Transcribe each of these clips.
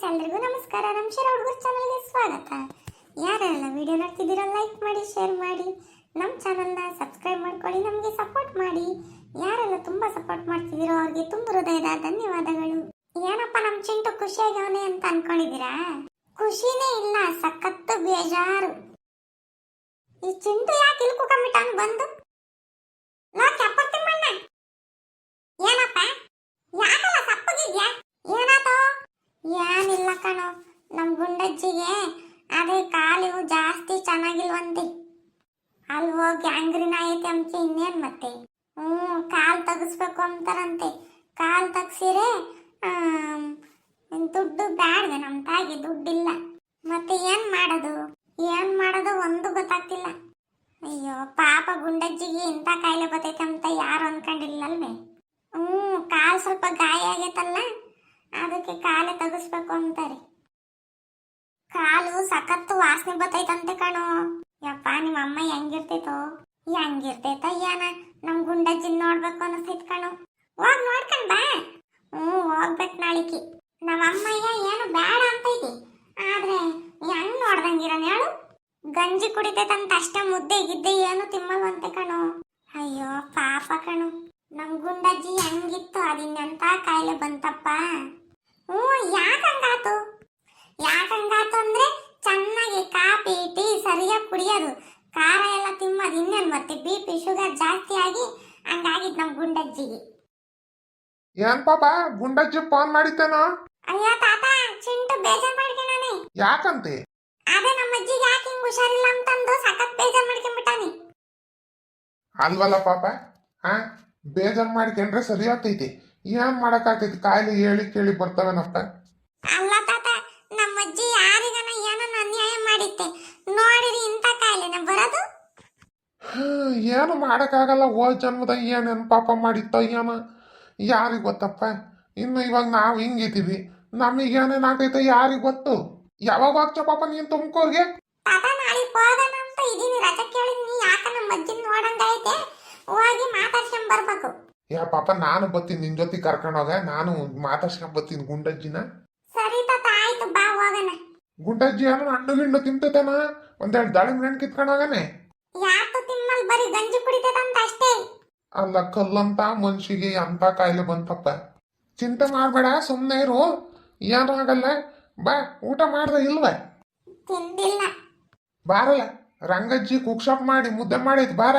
ಎಲ್ರಿಗೂ ನಮಸ್ಕಾರ. ನಮ್ಮ ಶೇರ್ ಹುಡುಗರ ಚಾನಲ್ಗೆ ಸ್ವಾಗತ. ಯಾರೆಲ್ಲ ವಿಡಿಯೋ ನೋಡ್ತಿದ್ದೀರೋ ಲೈಕ್ ಮಾಡಿ, ಶೇರ್ ಮಾಡಿ, ನಮ್ಮ ಚಾನಲ್ನ ಸಬ್ಸ್ಕ್ರೈಬ್ ಮಾಡ್ಕೊಳ್ಳಿ, ನಮಗೆ ಸಪೋರ್ಟ್ ಮಾಡಿ. ಯಾರೆಲ್ಲ ತುಂಬಾ ಸಪೋರ್ಟ್ ಮಾಡ್ತಿದ್ದೀರೋ ಅವ್ರಿಗೆ ತುಂಬ ಹೃದಯದ ಧನ್ಯವಾದಗಳು. ಏನಪ್ಪ ನಮ್ಮ ಚಿಂಟು ಖುಷಿಯಾಗವನೆ ಅಂತ ಅನ್ಕೊಂಡಿದ್ದೀರಾ? ಖುಷಿನೇ ಇಲ್ಲ, ಸಖತ್ತು ಬೇಜಾರು. ಈ ಚಿಂಟು ಯಾಕೆ ಇಲ್ಕು ಕಮ್ಮಿಟಾನ್ ಬಂದು ನಾ ಕೆಪ್ಪತ್ತಿಮ್ಮಣ್ಣ ಏನಪ್ಪ ಯಾಕಲ್ಲ ಸಪ್ಪಗಿದ್ಯಾ? ಏನಾತೋ? ಏನಿಲ್ಲ ಕಣೋ, ನಮ್ ಗುಂಡಜ್ಜಿಗೆ ಅದೇ ಕಾಲು ಜಾಸ್ತಿ ಚೆನ್ನಾಗಿಲ್ವಂತೆ. ಅಲ್ಲಿ ಹೋಗಿ ಗ್ಯಾಂಗ್ರೀನ್ ಐತೆ ಅಂತೆ, ಇನ್ನೇನ್ ಮತ್ತೆ. ಕಾಲ್ ತೆಗಿಸ್ಬೇಕು ಅಂತಾರಂತೆ. ಕಾಲ್ ತೆಗ್ಸಿರೆ ದುಡ್ಡು ಬ್ಯಾಡ್ದೆ, ನಮ್ ತಾಯಿಗೆ ದುಡ್ಡಿಲ್ಲ. ಮತ್ತೆ ಏನ್ ಮಾಡೋದು ಒಂದು ಗೊತ್ತಾಗ್ತಿಲ್ಲ. ಅಯ್ಯೋ ಪಾಪ ಗುಂಡಜ್ಜಿಗೆ ಇಂಥ ಕಾಯಿಲೆ ಬರ್ತೈತೆ ಅಂತ ಯಾರು ಅನ್ಕೊಂಡಿಲ್ಲಲ್ವೇ. ಕಾಲ್ ಸ್ವಲ್ಪ ಗಾಯ ಆಗೈತಲ್ಲ, ಅದಕ್ಕೆ ಕಾಲೇ ತೆಗಿಸ್ಬೇಕು ಅಂತಾರೆ. ಕಾಲು ಸಖತ್ತು ವಾಸನೆ ಬರ್ತೈತಂತೆ ಕಣೋ. ಯಪ್ಪ ನಿಮ್ಮ ಅಮ್ಮ ಹೆಂಗಿರ್ತೈತೋ ಏನ, ನಮ್ ಗುಂಡಜ್ಜಿನ ನೋಡ್ಬೇಕು ಅನಿಸ್ತೈತ್ ಕಣೋ. ಹೋಗ್ ನೋಡ್ಕೊಂಡ್ ಬಾ. ಹೋಗ್ಬೇಕು ನಾಳಿಕೆ. ನಮ್ಮ ಅಮ್ಮಯ್ಯ ಏನು ಬೇಡ ಅಂತೈತಿ, ಆದ್ರೆ ಹೆಂಗ್ ನೋಡ್ದಂಗಿರನ್ ಹೇಳು. ಗಂಜಿ ಕುಡಿತೈತಂತ ಅಷ್ಟೇ, ಮುದ್ದೆ ಗಿದ್ದೆ ಏನು ತಿಮ್ಮಲ್ವಂತೆ ಕಣೋ. ಅಯ್ಯೋ ಪಾಪ ಕಣೋ, ನಮ್ ಗುಂಡಜ್ಜಿ ಹೆಂಗಿತ್ತು ಅದಿನ್ನಂತ ಕಾಯಿಲೆ ಬಂತಪ್ಪ. ಯಾಕಂಗಾತು ಅಂದ್ರೆ ಚೆನ್ನಾಗಿ ಕಾಫಿ ಟೀ ಸರಿಯಾಗಿ ಕುಡಿಯೋದು, ಖಾರ ಎಲ್ಲ ತಿಮ್ಮದು, ಇನ್ನೇನ್ ಮತ್ತೆ BP ಶುಗರ್ ಜಾಸ್ತಿ ಆಗಿ ಹಂಗಾಗಿದ್ ನಮ್ ಗುಂಡಜ್ಜಿಗೆ. ಏನ್ ಪಾಪ ಗುಂಡಜ್ಜಿ ಫೋನ್ ಮಾಡಿದ್ದೇನೋ? ಅಯ್ಯೋ ತಾತ, ಚಿಂಟು ಬೇಜಾರ್ ಮಾಡ್ಕೊಂಡಾನೆ. ಯಾಕಂತೆ? ಅದೇ ನಮ್ಮ ಅಜ್ಜಿಗೆ ಯಾಕೆ ಹಿಂಗ್ ಹುಷಾರಿಲ್ಲ ಅಂತಂದು ಸಖತ್ ಬೇಜಾರ್ ಮಾಡ್ಕೊಂಡ್ಬಿಟ್ಟಾನೆ. ಅಲ್ವಲ್ಲ ಪಾಪ, ಬೇಜಾರ್ ಮಾಡ್ಕೊಂಡ್ರೆ ಸರಿ ಆಗ್ತೈತಿ. ಏನ್ ಮಾಡಕ್ಕಾಗ್ತೈತಿ, ಕಾಯಿಲೆ ಹೇಳಿ ಕೇಳಿ ಬರ್ತವೇನಪ್ಪ. ಅಲ್ಲ ತಾತ, ನಮ್ಮ ಅಜ್ಜಿ ಯಾರಿಗನ ಏನನ್ನ ಅನ್ಯಾಯ ಮಾಡಿತ್ತೆ ನೋಡಿರಿ ಇಂಥ ಕಾಯಿಲೆನ ಬರೋದು. ಏನು ಮಾಡಕ್ಕಾಗಲ್ಲ. ಜನ್ಮದ ಏನೇನು ಪಾಪ ಮಾಡಿತ್ತೋ ಏನೋ ಯಾರಿಗ್ ಗೊತ್ತಪ್ಪ. ಇನ್ನು ಇವಾಗ ನಾವು ಹಿಂಗಿದ್ದೀವಿ, ನಮಗೇನೇನಾಗೈತೆ ಯಾರಿಗ್ ಗೊತ್ತು. ಯಾವಾಗ ಹೋಗ್ತ ಪಾಪ ನೀನ್ ತುಮಕೂರ್ಗೆ? ತಾತ ನಾಳೆ ಹೋಗೋಣ ಅಂತ ಇದೀನಿ, ರಜೆ ಕೇಳಿದ್ನಿ. ಯಾಕ ನಮ್ಮ ಅಜ್ಜಿನ ನೋಡಂಗೈತೆ, ಹೋಗಿ ಮಾತಾಡ್ಸ್ಕೊಂಡ್ ಬರ್ಬೇಕು. ಯಾ ಪಾಪ ನಾನು ಬರ್ತೀನಿ ನಿನ್ ಜೊತೆ ಕರ್ಕೊಂಡೋಗ, ನಾನು ಮಾತಾಡ್ಸ್ಕೊಂಡ್ ಬರ್ತೀನಿ ಗುಂಡಜ್ಜಿನ. ಸರಿ ತಾತ, ಆಯ್ತು ಬಾ ಹೋಗೋಣ. ಗುಂಡಜ್ಜಿ ಏನೋ ಹಣ್ಣು ಗಿಣ್ಣು ತಿಂತೇನ, ಒಂದೆರಡು ದಾಳಿಂಬೆ ಹಣ್ಣು ಕಿತ್ಕೊಂಡೋಗನೆ. ಯಾತು ತಿಮ್ಮಲ್ ಬರೀ ಗಂಜಿ ಕುಡಿತೈತಂತ ಅಷ್ಟೇ. ಅಲ್ಲ ಕಲ್ಲಂತ ಮನ್ಷಿಗೆ ಅಂತ ಕಾಯಿಲೆ ಬಂತಪ್ಪ. ಚಿಂತೆ ಮಾಡ್ಬೇಡ, ಸುಮ್ಮನೆ ಇರು, ಏನೂ ಆಗಲ್ಲ. ಬಾ, ಊಟ ಮಾಡ್ದ ಇಲ್ವ? ತಿಂದಿಲ್ಲ. ಬಾರಲ್ಲ, ರಂಗಜ್ಜಿ ಕುಕ್ ಶಾಪ್ ಮಾಡಿ ಮುದ್ದೆ ಮಾಡೈತಿ, ಬಾರ.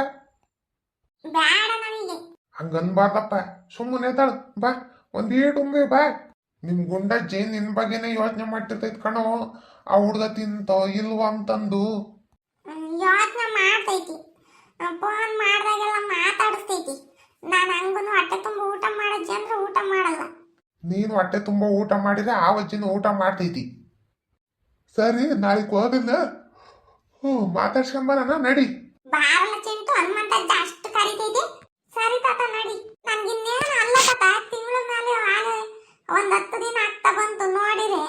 ಬೇಡ ನನಗೆ. ಹಂಗನ್ಬಾರ್ದಪ್ಪ, ಸುಮ್ಮನೆ ತಾಳು, ಬಾ ಒಂದೀಟು ಉಂಬೆ ಬಾ. ನಿಮ್ ಗುಂಡಜ್ಜಿ ನಿನ್ ಬಗ್ಗೆನೇ ಯೋಚನೆ ಮಾಡ್ತಿರ್ತೈತ್ ಕಣೋ, ಆ ಹುಡ್ಗ ತಿಂತೋ ಇಲ್ವ ಅಂತಂದು. ಯೋಚನೆ ಮಾಡ್ತೈತಿ, ಫೋನ್ ಮಾಡ್ದಾಗೆಲ್ಲ ಮಾತಾಡಿಸ್ತೈತಿ. ನಾನು ಹಂಗೂ ಹೊಟ್ಟೆ ತುಂಬ ಊಟ ಮಾಡಜ್ಜಿ ಅಂದ್ರೆ ಊಟ ಮಾಡಲ್ಲ. ನೀನು ಹೊಟ್ಟೆ ತುಂಬ ಊಟ ಮಾಡಿದ್ರೆ ಆ ಅಜ್ಜಿನ ಊಟ ಮಾಡ್ತೈತಿ. ಸರಿ, ನಾಳೆಗೆ ಹೋಗಲ್ಲ, ಮಾತಾಡ್ಸ್ಕೊಂಬರೋಣ, ನಡಿ. ಬಾರಲ್ಲ ಚಿಂಟು, ಹನುಮಂತಜ್ಜ ಅಷ್ಟು ಕರಿತೈತಿ. ಸರಿ ತಾತ ನಡಿ. ನನ್ಗಿನ್ನೇನು ಅಲ್ಲ ತಾತ, ತಿಂಗಳ ಮೇಲೆ ಹಾಲು 10 ದಿನ ಆಗ್ತಾ ಬಂತು ನೋಡಿರೆ.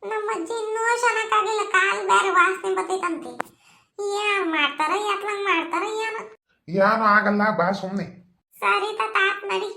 ನಮ್ಮ ಅಜ್ಜಿ ಇನ್ನೂ ಚೆನ್ನಾಗಿಲ್ಲ, ಕಾಲು ಬೇರೆ ವಾಸನೆ ಬರ್ತೈತಂತೆ. ಏನ್ ಮಾಡ್ತಾರ, ಎತ್ಲಂಗ್ ಮಾಡ್ತಾರ ಏನೋ. ಏನೂ ಆಗಲ್ಲ, ಬಾ ಸುಮ್ಮನೆ. ಸರಿ ತಾತ, ಆತ್ ನಡಿ.